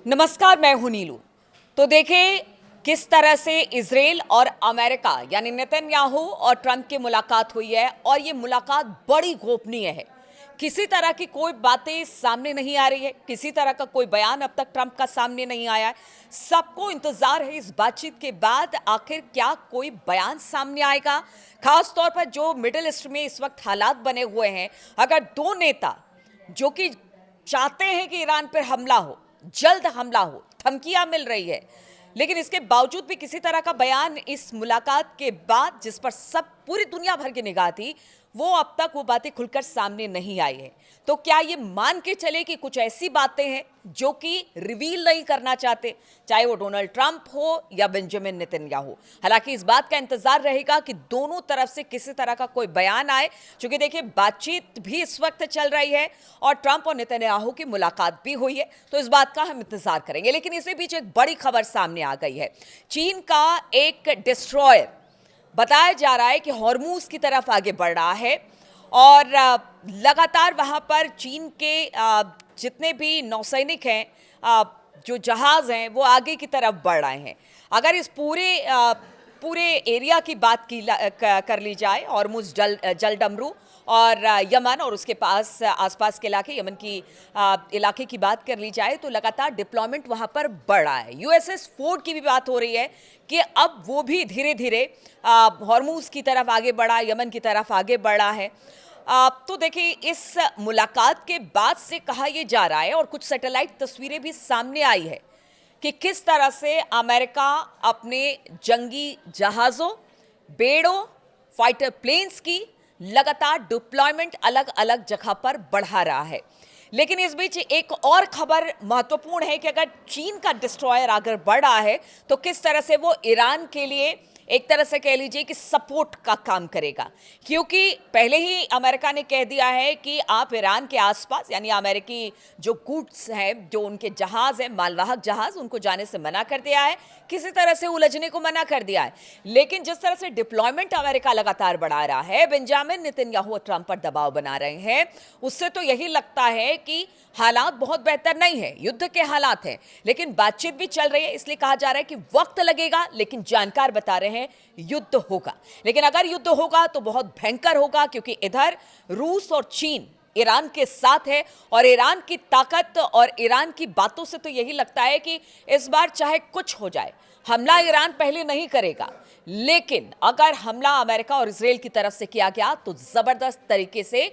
नमस्कार, मैं हूं नीलू। तो देखें किस तरह से इजराइल और अमेरिका यानी नेतन्याहू और ट्रंप की मुलाकात हुई है और ये मुलाकात बड़ी गोपनीय है। किसी तरह की कोई बातें सामने नहीं आ रही है, किसी तरह का कोई बयान अब तक ट्रंप का सामने नहीं आया है। सबको इंतजार है इस बातचीत के बाद आखिर क्या कोई बयान सामने आएगा। खास तौर पर जो मिडिल ईस्ट में इस वक्त हालात बने हुए हैं, अगर दो नेता जो कि चाहते हैं कि ईरान पर हमला हो, जल्द हमला हो, धमकियां मिल रही है, लेकिन इसके बावजूद भी किसी तरह का बयान इस मुलाकात के बाद जिस पर सब पूरी दुनिया भर की निगाह थी, वो अब तक वो बातें खुलकर सामने नहीं आई है। तो क्या ये मान के चले कि कुछ ऐसी बातें हैं जो कि रिवील नहीं करना चाहते, चाहे वो डोनाल्ड ट्रंप हो या बेंजामिन नेतन्याहू। हालांकि इस बात का इंतजार रहेगा कि दोनों तरफ से किसी तरह का कोई बयान आए, क्योंकि देखिए बातचीत भी इस वक्त चल रही है और ट्रंप और नेतन्याहू की मुलाकात भी हुई है, तो इस बात का हम इंतजार करेंगे। लेकिन इसी बीच एक बड़ी खबर सामने आ गई है। चीन का एक डिस्ट्रॉयर बताया जा रहा है कि हॉर्मूज की तरफ आगे बढ़ रहा है और लगातार वहां पर चीन के जितने भी नौसैनिक हैं, जो जहाज हैं, वो आगे की तरफ बढ़ रहे हैं। अगर इस पूरे एरिया की बात कर ली जाए, हॉर्मूज जलडमरू और यमन और उसके पास आसपास के इलाके, यमन की इलाके की बात कर ली जाए, तो लगातार डिप्लॉयमेंट वहां पर बढ़ रहा है। यूएसएस फोर्ड की भी बात हो रही है कि अब वो भी धीरे धीरे हॉर्मूज की तरफ आगे बढ़ा, यमन की तरफ आगे बढ़ा है। तो देखिए इस मुलाकात के बाद से कहा यह जा रहा है और कुछ सैटेलाइट तस्वीरें भी सामने आई है कि किस तरह से अमेरिका अपने जंगी जहाज़ों, बेड़ों, फाइटर प्लेन्स की लगातार डिप्लॉयमेंट अलग अलग जगह पर बढ़ा रहा है। लेकिन इस बीच एक और खबर महत्वपूर्ण है कि अगर चीन का डिस्ट्रॉयर आगे बढ़ रहा है तो किस तरह से वो ईरान के लिए एक तरह से कह लीजिए कि सपोर्ट का काम करेगा, क्योंकि पहले ही अमेरिका ने कह दिया है कि आप ईरान के आसपास यानी अमेरिकी जो गुड्स हैं, जो उनके जहाज हैं, मालवाहक जहाज, उनको जाने से मना कर दिया है, किसी तरह से उलझने को मना कर दिया है। लेकिन जिस तरह से डिप्लॉयमेंट अमेरिका लगातार बढ़ा रहा है, बेंजामिन नेतन्याहू और ट्रंप पर दबाव बना रहे हैं, उससे तो यही लगता है कि हालात बहुत बेहतर नहीं है, युद्ध के हालात हैं। लेकिन बातचीत भी चल रही है, इसलिए कहा जा रहा है कि वक्त लगेगा, लेकिन जानकार बता रहे हैं युद्ध होगा। लेकिन अगर युद्ध होगा तो बहुत भयंकर होगा, क्योंकि इधर रूस और चीन ईरान के साथ है और ईरान की ताकत और ईरान की बातों से तो यही लगता है कि इस बार चाहे कुछ हो जाए, हमला ईरान पहले नहीं करेगा, लेकिन अगर हमला अमेरिका और इजराइल की तरफ से किया गया तो जबरदस्त तरीके से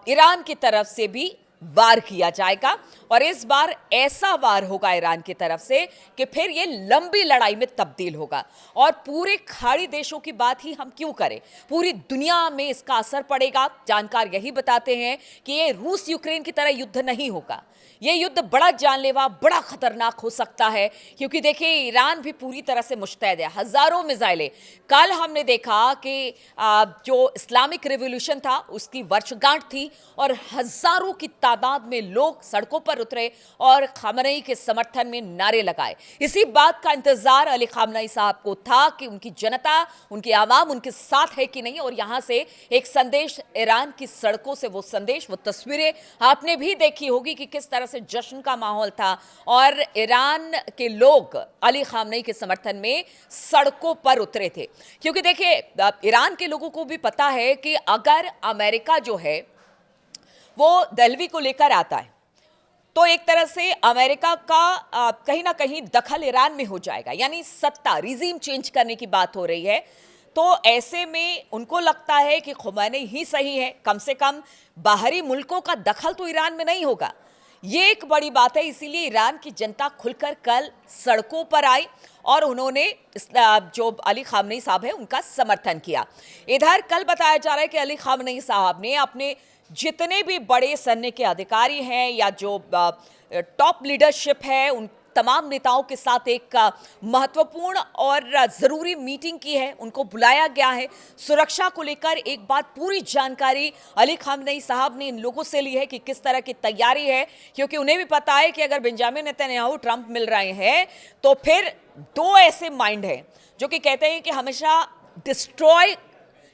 ईरान की तरफ से भी वार किया जाएगा। और इस बार ऐसा वार होगा ईरान की तरफ से कि फिर यह लंबी लड़ाई में तब्दील होगा। और पूरे खाड़ी देशों की बात ही हम क्यों करें, पूरी दुनिया में इसका असर पड़ेगा। जानकार यही बताते हैं कि ये रूस यूक्रेन की तरह युद्ध नहीं होगा, ये युद्ध बड़ा जानलेवा, बड़ा खतरनाक हो सकता है, क्योंकि देखिए ईरान भी पूरी तरह से मुस्तैद है। हजारों मिसाइलें, कल हमने देखा कि जो इस्लामिक रिवॉल्यूशन था उसकी वर्षगांठ थी और हजारों की तादाद में लोग सड़कों पर उतरे और खामनेई के समर्थन में नारे लगाए। इसी बात का इंतजार अली खामनेई साहब को था कि उनकी जनता, उनकी आवाम उनके साथ है कि नहीं। और यहां से एक संदेश ईरान की सड़कों से, वो संदेश, वो तस्वीरें आपने भी देखी होगी कि किस तरह से जश्न का माहौल था और ईरान के लोग अली खामनेई के समर्थन में सड़कों पर उतरे थे। क्योंकि देखिए ईरान के लोगों को भी पता है कि अगर अमेरिका जो है वो दहलवी को लेकर आता है तो एक तरह से अमेरिका का कहीं ना कहीं दखल ईरान में हो जाएगा, यानी सत्ता, रिजीम चेंज करने की बात हो रही है। तो ऐसे में उनको लगता है कि खुमैनी ही सही है, कम से कम बाहरी मुल्कों का दखल तो ईरान में नहीं होगा। ये एक बड़ी बात है, इसीलिए ईरान की जनता खुलकर कल सड़कों पर आई और उन्होंने जो अली खामनेई साहब है उनका समर्थन किया। इधर कल बताया जा रहा है कि अली खामनेई साहब ने अपने जितने भी बड़े सैन्य के अधिकारी हैं या जो टॉप लीडरशिप है, उन तमाम नेताओं के साथ एक महत्वपूर्ण और ज़रूरी मीटिंग की है, उनको बुलाया गया है। सुरक्षा को लेकर एक बार पूरी जानकारी अली खामनेई साहब ने इन लोगों से ली है कि किस तरह की तैयारी है, क्योंकि उन्हें भी पता है कि अगर बेंजामिन नेतन्याहू, ट्रंप मिल रहे हैं तो फिर दो ऐसे माइंड हैं जो कि कहते हैं कि हमेशा डिस्ट्रॉय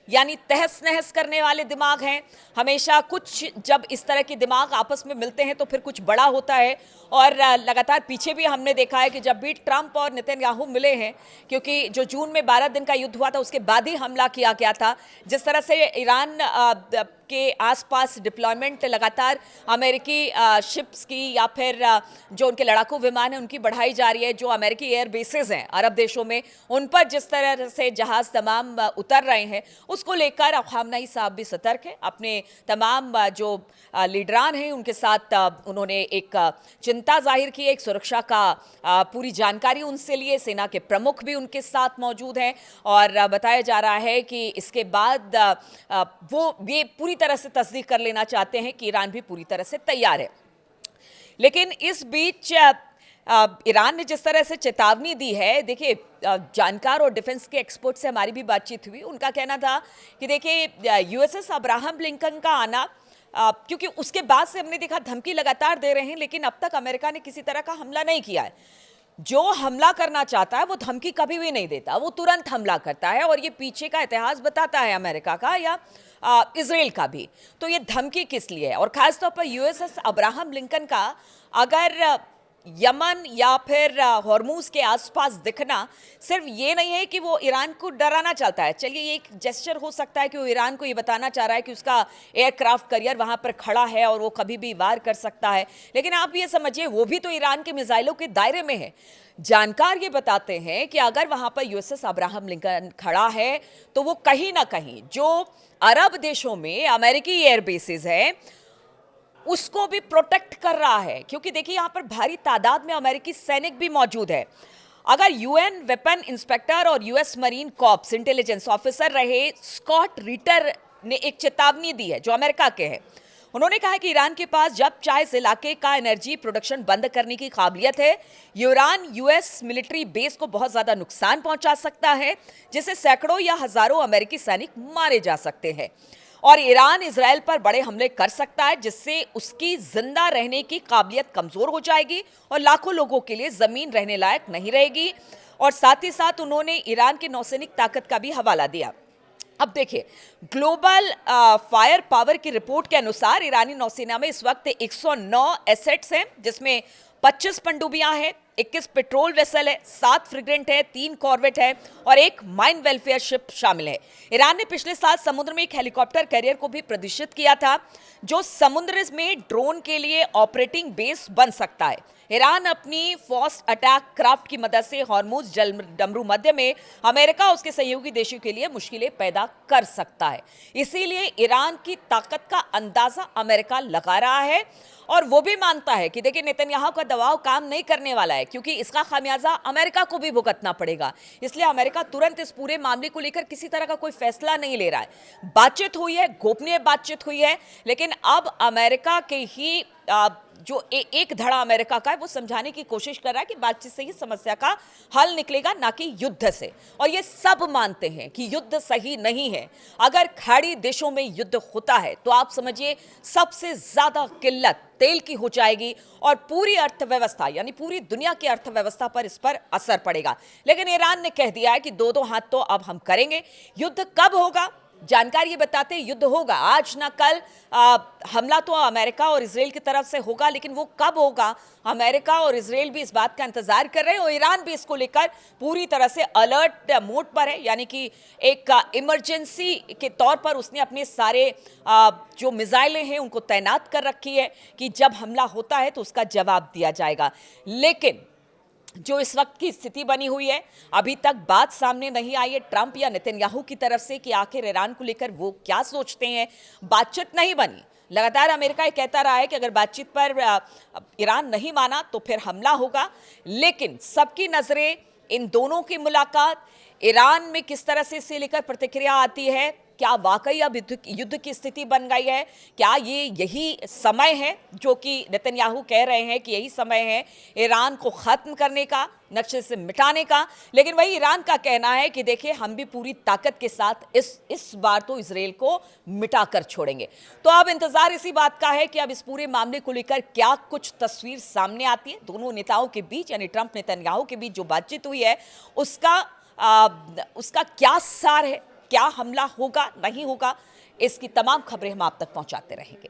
यानी तहस नहस करने वाले दिमाग हैं। हमेशा कुछ जब इस तरह के दिमाग आपस में मिलते हैं तो फिर कुछ बड़ा होता है। और लगातार पीछे भी हमने देखा है कि जब भी ट्रंप और नेतन्याहू मिले हैं, क्योंकि जो जून में 12 दिन का युद्ध हुआ था उसके बाद ही हमला किया गया था, जिस तरह से ईरान के आसपास डिप्लॉयमेंट लगातार अमेरिकी शिप्स की या फिर जो उनके लड़ाकू विमान हैं उनकी बढ़ाई जा रही है, जो अमेरिकी एयर बेसेस हैं अरब देशों में उन पर जिस तरह से जहाज तमाम उतर रहे हैं, उसको लेकर खामनेई साहब भी सतर्क है। अपने तमाम जो लीडरान हैं उनके साथ उन्होंने एक चिंता जाहिर की, एक सुरक्षा का पूरी जानकारी उनसे लिए। सेना के प्रमुख भी उनके साथ मौजूद हैं और बताया जा रहा है कि इसके बाद वो ये पूरी तरह से तस्दीक कर लेना चाहते हैं कि ईरान भी पूरी तरह से तैयार है। लेकिन इस बीच ईरान ने जिस तरह से चेतावनी दी है, देखिए जानकार और डिफेंस के एक्सपर्ट से हमारी भी बातचीत हुई, उनका कहना था कि देखिए यूएसएस अब्राहम लिंकन का आना, क्योंकि उसके बाद से हमने देखा धमकी लगातार दे रहे हैं, लेकिन अब तक अमेरिका ने किसी तरह का हमला नहीं किया है। जो हमला करना चाहता है वो धमकी कभी भी नहीं देता, वो तुरंत हमला करता है। और ये पीछे का इतिहास बताता है अमेरिका का या इजराइल का भी। तो ये धमकी किस लिए है? और खासतौर पर यूएसएस अब्राहम लिंकन का अगर यमन या फिर हॉर्मूज के आसपास दिखना सिर्फ ये नहीं है कि वो ईरान को डराना चाहता है। चलिए ये एक जेस्चर हो सकता है कि वो ईरान को ये बताना चाह रहा है कि उसका एयरक्राफ्ट करियर वहाँ पर खड़ा है और वो कभी भी वार कर सकता है, लेकिन आप ये समझिए वो भी तो ईरान के मिसाइलों के दायरे में है। जानकार ये बताते हैं कि अगर वहाँ पर यूएसएस अब्राहम लिंकन खड़ा है तो वो कहीं ना कहीं जो अरब देशों में अमेरिकी एयर बेसेस है उसको भी प्रोटेक्ट कर रहा है, क्योंकि देखिए यहाँ पर भारी तादाद में अमेरिकी सैनिक भी मौजूद है। अगर यूएन वेपन इंस्पेक्टर और US marine corps intelligence officer रहे स्कॉट रिटर ने एक चेतावनी दी है जो अमेरिका के हैं। उन्होंने कहा कि ईरान के पास जब चाहे इस इलाके का एनर्जी प्रोडक्शन बंद करने की काबिलियत है। ईरान यूएस मिलिट्री बेस को बहुत ज्यादा नुकसान पहुंचा सकता है, जिससे सैकड़ों या हजारों अमेरिकी सैनिक मारे जा सकते हैं। और ईरान इजराइल पर बड़े हमले कर सकता है, जिससे उसकी जिंदा रहने की काबिलियत कमजोर हो जाएगी और लाखों लोगों के लिए जमीन रहने लायक नहीं रहेगी। और साथ ही साथ उन्होंने ईरान की नौसैनिक ताकत का भी हवाला दिया। अब देखिए ग्लोबल फायर पावर की रिपोर्ट के अनुसार ईरानी नौसेना में इस वक्त 109 एसेट्स हैं, जिसमें 25 पनडुब्बियां हैं, 21 पेट्रोल वेसल है, 7 फ्रिगेंट है, 3 कॉर्वेट है और एक माइन वेलफेयर शिप शामिल है। ईरान ने पिछले साल समुद्र में एक हेलीकॉप्टर कैरियर को भी प्रदर्शित किया था जो समुद्र में ड्रोन के लिए ऑपरेटिंग बेस बन सकता है। ईरान अपनी फास्ट अटैक क्राफ्ट की मदद से हॉर्मुज जल डमरू मध्य में अमेरिका उसके सहयोगी देशों के लिए मुश्किलें पैदा कर सकता है। इसीलिए ईरान की ताकत का अंदाजा अमेरिका लगा रहा है और वो भी मानता है कि देखिए नेतन्याहू का दबाव काम नहीं करने वाला है, क्योंकि इसका खामियाजा अमेरिका को भी भुगतना पड़ेगा। इसलिए अमेरिका तुरंत इस पूरे मामले को लेकर किसी तरह का कोई फैसला नहीं ले रहा है। बातचीत हुई है, गोपनीय बातचीत हुई है, लेकिन अब अमेरिका के ही जो एक धड़ा अमेरिका का है वो समझाने की कोशिश कर रहा है कि बातचीत से ही समस्या का हल निकलेगा, ना कि युद्ध से। और ये सब मानते हैं कि युद्ध सही नहीं है। अगर खाड़ी देशों में युद्ध होता है तो आप समझिए सबसे ज्यादा किल्लत तेल की हो जाएगी और पूरी अर्थव्यवस्था यानी पूरी दुनिया की अर्थव्यवस्था पर इस पर असर पड़ेगा। लेकिन ईरान ने कह दिया है कि दो दो हाथ तो अब हम करेंगे। युद्ध कब होगा? जानकार ये बताते हैं युद्ध होगा आज ना कल। हमला तो अमेरिका और इजराइल की तरफ से होगा, लेकिन वो कब होगा अमेरिका और इजराइल भी इस बात का इंतजार कर रहे हैं और ईरान भी इसको लेकर पूरी तरह से अलर्ट मोड पर है। यानी कि एक इमरजेंसी के तौर पर उसने अपने सारे जो मिसाइलें हैं उनको तैनात कर रखी है कि जब हमला होता है तो उसका जवाब दिया जाएगा। लेकिन जो इस वक्त की स्थिति बनी हुई है, अभी तक बात सामने नहीं आई है ट्रंप या नेतन्याहू की तरफ से कि आखिर ईरान को लेकर वो क्या सोचते हैं। बातचीत नहीं बनी। लगातार अमेरिका ये कहता रहा है कि अगर बातचीत पर ईरान नहीं माना तो फिर हमला होगा। लेकिन सबकी नजरें इन दोनों की मुलाकात, ईरान में किस तरह से इसे लेकर प्रतिक्रिया आती है, क्या वाकई अब युद्ध की स्थिति बन गई है, क्या ये यही समय है जो कि नेतन्याहू कह रहे हैं कि यही समय है ईरान को खत्म करने का, नक्शे से मिटाने का। लेकिन वही ईरान का कहना है कि देखिए हम भी पूरी ताकत के साथ इस बार तो इजराइल को मिटा कर छोड़ेंगे। तो अब इंतजार इसी बात का है कि अब इस पूरे मामले को लेकर क्या कुछ तस्वीर सामने आती है। दोनों नेताओं के बीच यानी ट्रंप नेतन्याहू के बीच जो बातचीत हुई है उसका क्या सार है, क्या हमला होगा नहीं होगा, इसकी तमाम खबरें हम आप तक पहुंचाते रहेंगे।